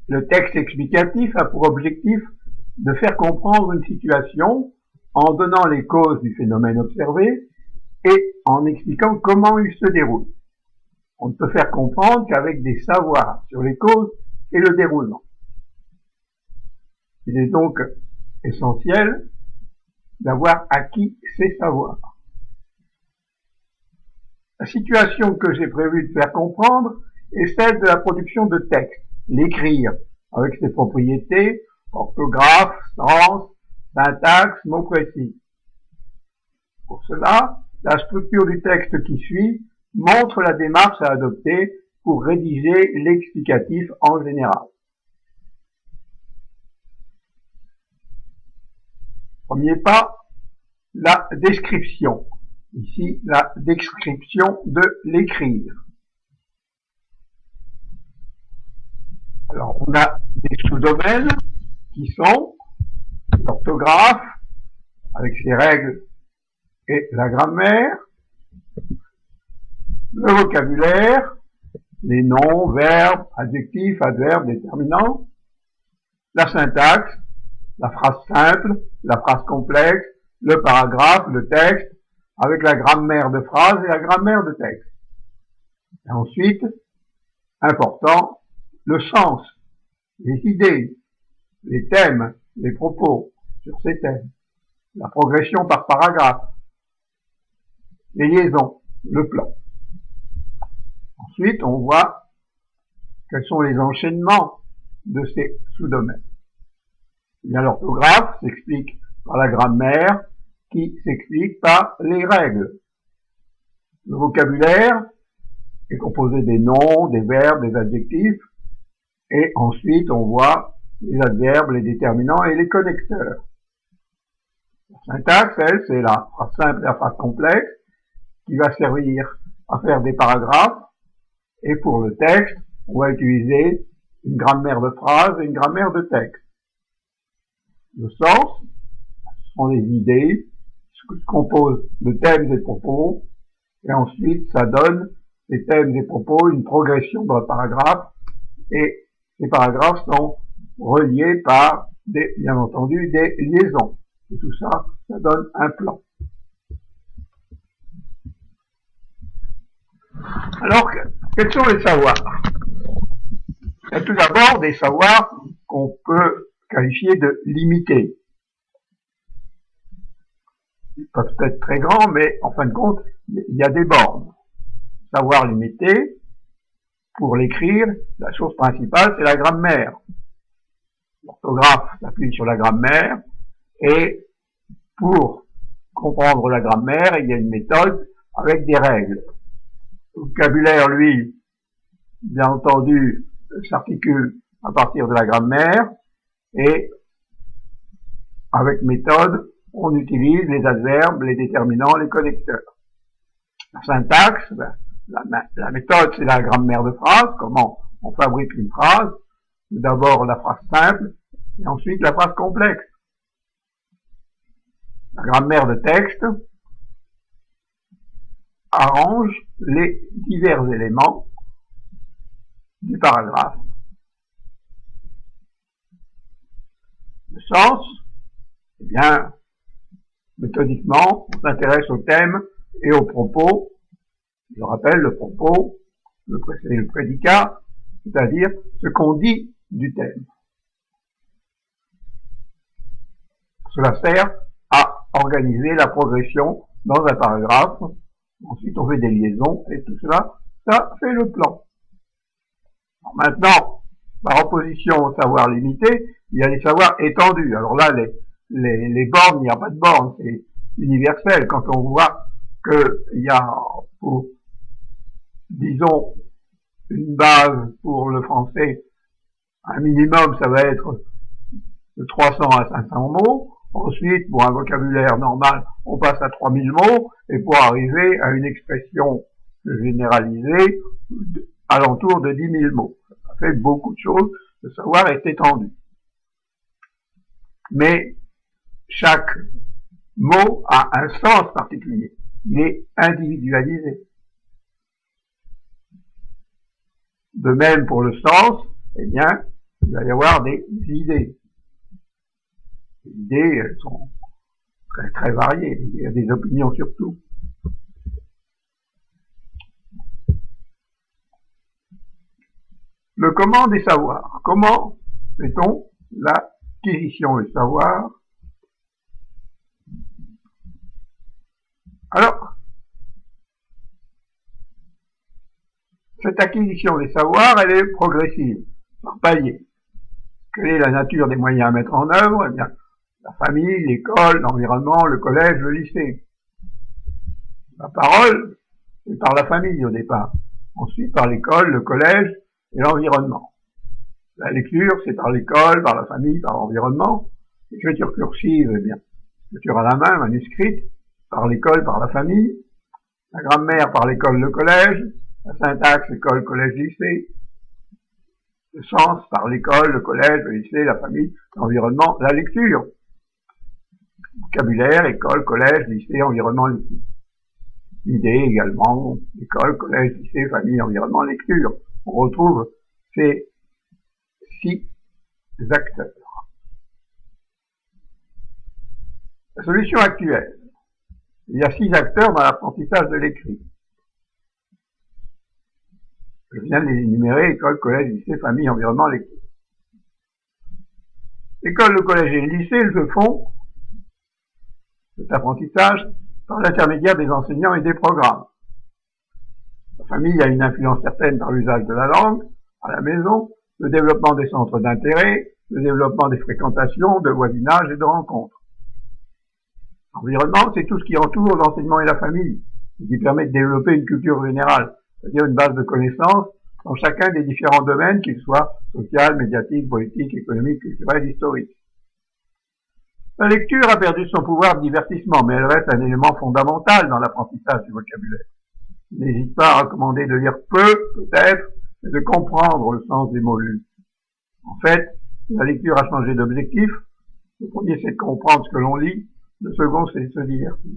Le texte explicatif a pour objectif de faire comprendre une situation en donnant les causes du phénomène observé et en expliquant comment il se déroule. On ne peut faire comprendre qu'avec des savoirs sur les causes et le déroulement. Il est donc essentiel d'avoir acquis ces savoirs. La situation que j'ai prévu de faire comprendre est celle de la production de texte, l'écrire, avec ses propriétés, orthographe, sens, syntaxe, mots précis. Pour cela, la structure du texte qui suit montre la démarche à adopter pour rédiger l'explicatif en général. Premier pas, la description. Ici, la description de l'écrire. Alors, on a des sous-domaines qui sont l'orthographe, avec ses règles et la grammaire, le vocabulaire, les noms, verbes, adjectifs, adverbes, déterminants, la syntaxe, la phrase simple, la phrase complexe, le paragraphe, le texte, avec la grammaire de phrase et la grammaire de texte. Et ensuite, important, le sens, les idées, les thèmes, les propos sur ces thèmes, la progression par paragraphe, les liaisons, le plan. Ensuite, on voit quels sont les enchaînements de ces sous-domaines. Eh bien, l'orthographe s'explique par la grammaire qui s'explique par les règles. Le vocabulaire est composé des noms, des verbes, des adjectifs, et ensuite on voit les adverbes, les déterminants et les connecteurs. La syntaxe, elle, c'est la phrase simple et la phrase complexe qui va servir à faire des paragraphes, et pour le texte, on va utiliser une grammaire de phrase et une grammaire de texte. Le sens, ce sont les idées, ce qui compose de thèmes et propos, et ensuite ça donne les thèmes et propos une progression dans le paragraphe, et ces paragraphes sont reliés par bien entendu, des liaisons. Et tout ça, ça donne un plan. Alors, quels sont les savoirs? Il y a tout d'abord des savoirs qu'on peut qualifier de limités. Ils peuvent être très grands, mais en fin de compte, il y a des bornes. Savoir limité, pour l'écrire, la chose principale, c'est la grammaire. L'orthographe s'appuie sur la grammaire, et pour comprendre la grammaire, il y a une méthode avec des règles. Le vocabulaire, lui, bien entendu, s'articule à partir de la grammaire, et avec méthode, on utilise les adverbes, les déterminants, les connecteurs. La syntaxe, la méthode, c'est la grammaire de phrase, comment on fabrique une phrase. D'abord la phrase simple, et ensuite la phrase complexe. La grammaire de texte arrange les divers éléments du paragraphe. Le sens, eh bien, méthodiquement, on s'intéresse au thème et au propos. Je rappelle, le propos, c'est le prédicat, c'est-à-dire ce qu'on dit du thème. Cela sert à organiser la progression dans un paragraphe. Ensuite, on fait des liaisons, et tout cela, ça fait le plan. Alors maintenant, par opposition au savoir limité, il y a les savoirs étendus. Alors là, les bornes, il n'y a pas de bornes, c'est universel. Quand on voit qu'il y a, disons, une base pour le français, un minimum, ça va être de 300 à 500 mots. Ensuite, pour un vocabulaire normal, on passe à 3000 mots, et pour arriver à une expression généralisée, alentour de 10 000 mots. Ça fait beaucoup de choses, le savoir est étendu. Mais chaque mot a un sens particulier, il est individualisé. De même pour le sens, eh bien, il va y avoir des idées. Les idées, elles sont très, très variées. Il y a des opinions sur tout. Le comment des savoirs. Comment fait-on l'acquisition du savoir? Alors, cette acquisition des savoirs, elle est progressive, par palier. Quelle est la nature des moyens à mettre en œuvre? Eh bien, la famille, l'école, l'environnement, le collège, le lycée. La parole, c'est par la famille au départ. Ensuite, par l'école, le collège et l'environnement. La lecture, c'est par l'école, par la famille, par l'environnement. L'écriture cursive, eh bien, l'écriture à la main, manuscrite, par l'école, par la famille. La grammaire, par l'école, le collège. La syntaxe, école, collège, lycée. Le sens, par l'école, le collège, le lycée, la famille, l'environnement, la lecture. Vocabulaire, école, collège, lycée, environnement, lecture. L'idée également, école, collège, lycée, famille, environnement, lecture. On retrouve ces 6 acteurs. La solution actuelle. Il y a 6 acteurs dans l'apprentissage de l'écrit. Je viens de les énumérer, école, collège, lycée, famille, environnement, lecture. L'école, le collège et le lycée, ils se font, cet apprentissage, par l'intermédiaire des enseignants et des programmes. La famille a une influence certaine par l'usage de la langue, à la maison, le développement des centres d'intérêt, le développement des fréquentations, de voisinage et de rencontres. L'environnement, c'est tout ce qui entoure l'enseignement et la famille, et qui permet de développer une culture générale, c'est-à-dire une base de connaissances dans chacun des différents domaines, qu'ils soient social, médiatique, politique, économique, culturel, historique. La lecture a perdu son pouvoir de divertissement, mais elle reste un élément fondamental dans l'apprentissage du vocabulaire. Il n'hésite pas à recommander de lire peu, peut-être, mais de comprendre le sens des mots lus. En fait, la lecture a changé d'objectif. Le premier, c'est de comprendre ce que l'on lit. Le second, c'est de se divertir.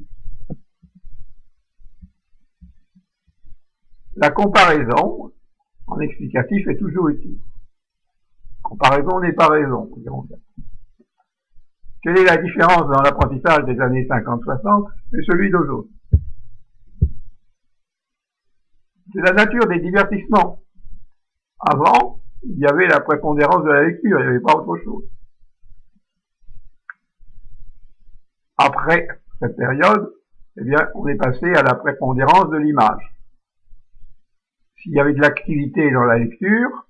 La comparaison, en explicatif, est toujours utile. Comparaison n'est pas raison, dirons-nous. Quelle est la différence dans l'apprentissage des années 50-60 et celui d'aujourd'hui? C'est la nature des divertissements. Avant, il y avait la prépondérance de la lecture, il n'y avait pas autre chose. Après cette période, eh bien, on est passé à la prépondérance de l'image. S'il y avait de l'activité dans la lecture,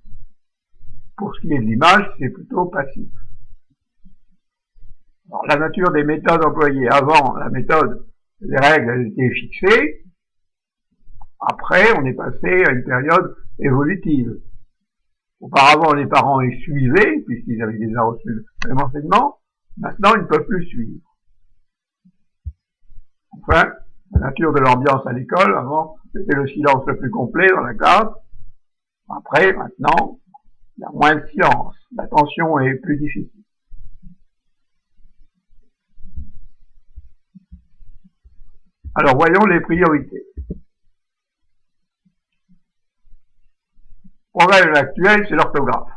pour ce qui est de l'image, c'est plutôt passif. Alors, la nature des méthodes employées. Avant, la méthode, les règles, elles étaient fixées. Après, on est passé à une période évolutive. Auparavant, les parents les suivaient, puisqu'ils avaient déjà reçu le même enseignement. Maintenant, ils ne peuvent plus suivre. Enfin, la nature de l'ambiance à l'école, avant, c'était le silence le plus complet dans la classe. Après, maintenant, il y a moins de silence. L'attention est plus difficile. Alors, voyons les priorités. Le problème actuel, c'est l'orthographe.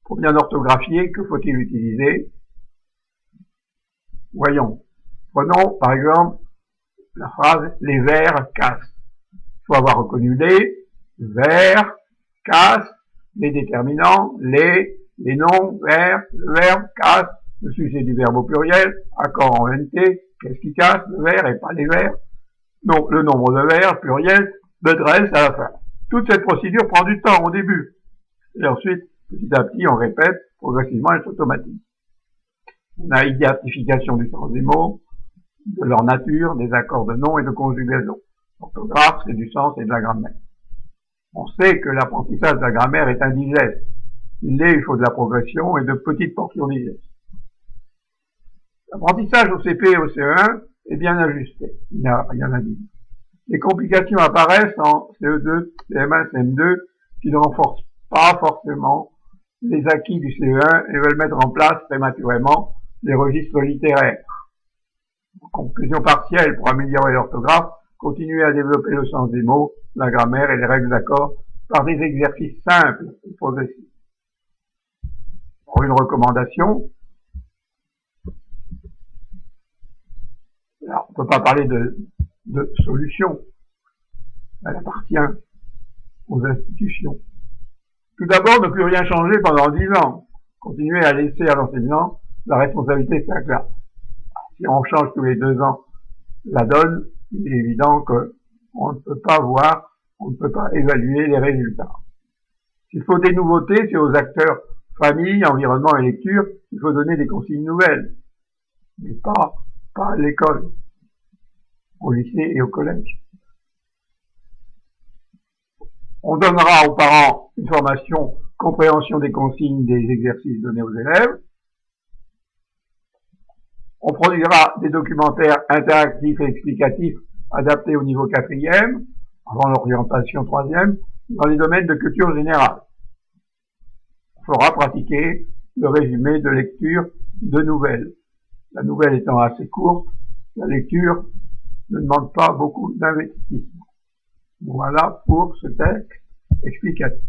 Pour bien orthographier, que faut-il utiliser? Voyons. Prenons, par exemple, la phrase « les vers cassent ». Il faut avoir reconnu les, vers, casse, les déterminants, les noms, vers, le verbe, casse, le sujet du verbe au pluriel, accord en NT, qu'est-ce qui casse, le vers et pas les vers, non, le nombre de vers, pluriel, d'adresse à la fin. Toute cette procédure prend du temps au début. Et ensuite, petit à petit, on répète, progressivement, elle s'automatise. On a identification du sens des mots, de leur nature, des accords de nom et de conjugaison. L'orthographe, c'est du sens et de la grammaire. On sait que l'apprentissage de la grammaire est indigeste. Il faut de la progression et de petites portions digestes. L'apprentissage au CP et au CE1 est bien ajusté. Il n'y a rien à dire. Les complications apparaissent en CE2, CM1, CM2 qui ne renforcent pas forcément les acquis du CE1 et veulent mettre en place prématurément les registres littéraires. En conclusion partielle, pour améliorer l'orthographe, continuer à développer le sens des mots, la grammaire et les règles d'accord par des exercices simples et progressifs. Pour une recommandation, alors, on ne peut pas parler de solution. Elle appartient aux institutions. Tout d'abord, ne plus rien changer pendant 10 ans. Continuer à laisser à l'enseignant la responsabilité de sa classe. Si on change tous les 2 ans la donne, il est évident qu'on ne peut pas voir, on ne peut pas évaluer les résultats. S'il faut des nouveautés, c'est aux acteurs famille, environnement et lecture qu'il faut donner des consignes nouvelles. Mais pas à l'école, au lycée et au collège. On donnera aux parents une formation compréhension des consignes des exercices donnés aux élèves. On produira des documentaires interactifs et explicatifs adaptés au niveau 4e, avant l'orientation 3e, dans les domaines de culture générale. On fera pratiquer le résumé de lecture de nouvelles. La nouvelle étant assez courte, la lecture ne demande pas beaucoup d'investissement. Voilà pour ce texte explicatif.